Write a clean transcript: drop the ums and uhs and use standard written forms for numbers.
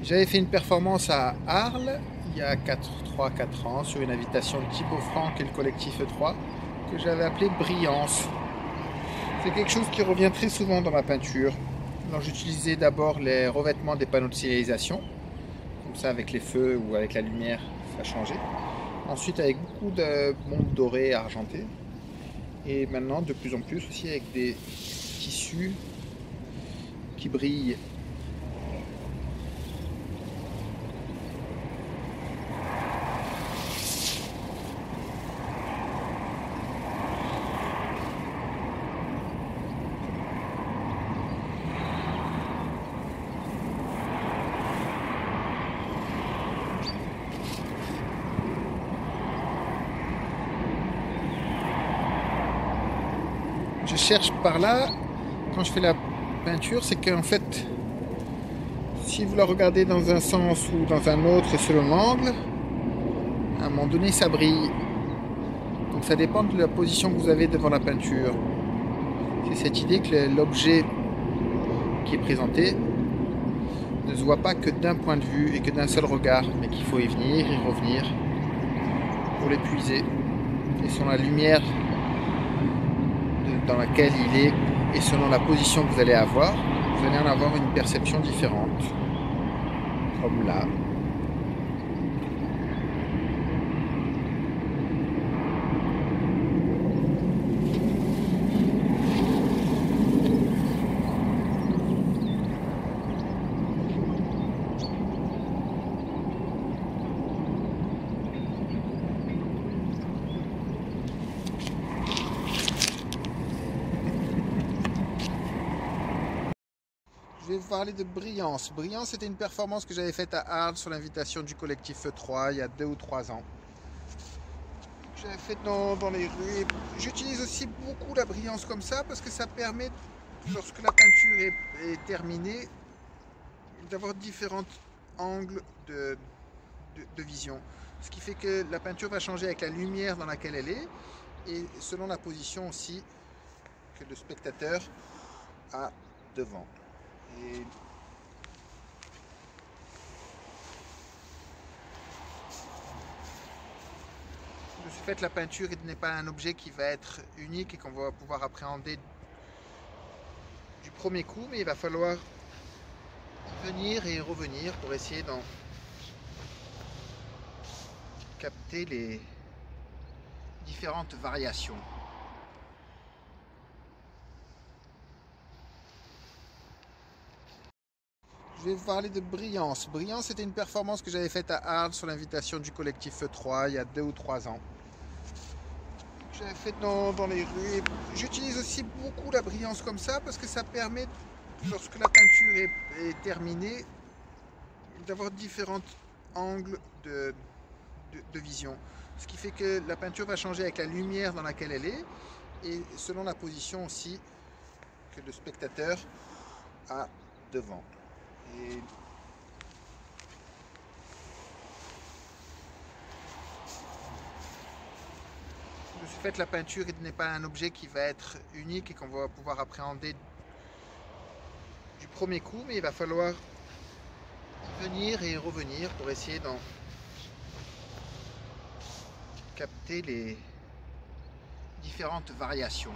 J'avais fait une performance à Arles il y a 3-4 ans sur une invitation de Thibaut Franck et le collectif E3 que j'avais appelé Brillance. C'est quelque chose qui revient très souvent dans ma peinture. Alors j'utilisais d'abord les revêtements des panneaux de signalisation, comme ça avec les feux ou avec la lumière ça changeait. Ensuite avec beaucoup de bombes dorées et argentées. Et maintenant de plus en plus aussi avec des tissus qui brillent. Je cherche par là, quand je fais la peinture, c'est qu'en fait, si vous la regardez dans un sens ou dans un autre selon l'angle, à un moment donné ça brille. Donc ça dépend de la position que vous avez devant la peinture. C'est cette idée que l'objet qui est présenté ne se voit pas que d'un point de vue et que d'un seul regard, mais qu'il faut y venir, y revenir pour l'épuiser. Et selon la lumière dans laquelle il est et selon la position que vous allez avoir, vous allez en avoir une perception différente. Comme là. Je vais vous parler de Brillance. Brillance, c'était une performance que j'avais faite à Arles sur l'invitation du collectif E3 il y a 2 ou 3 ans. J'avais fait dans les rues. J'utilise aussi beaucoup la brillance comme ça parce que ça permet, lorsque la peinture est terminée, d'avoir différents angles de vision. Ce qui fait que la peinture va changer avec la lumière dans laquelle elle est et selon la position aussi que le spectateur a devant. Et de ce fait, la peinture n'est pas un objet qui va être unique et qu'on va pouvoir appréhender du premier coup, mais il va falloir venir et revenir pour essayer d'en capter les différentes variations. Je vais vous parler de Brillance. Brillance, c'était une performance que j'avais faite à Arles sur l'invitation du collectif E3 il y a 2 ou 3 ans. J'avais fait dans les rues. J'utilise aussi beaucoup la brillance comme ça parce que ça permet, lorsque la peinture est terminée, d'avoir différents angles de vision. Ce qui fait que la peinture va changer avec la lumière dans laquelle elle est et selon la position aussi que le spectateur a devant. Et de ce fait, la peinture n'est pas un objet qui va être unique et qu'on va pouvoir appréhender du premier coup, mais il va falloir venir et revenir pour essayer d'en capter les différentes variations.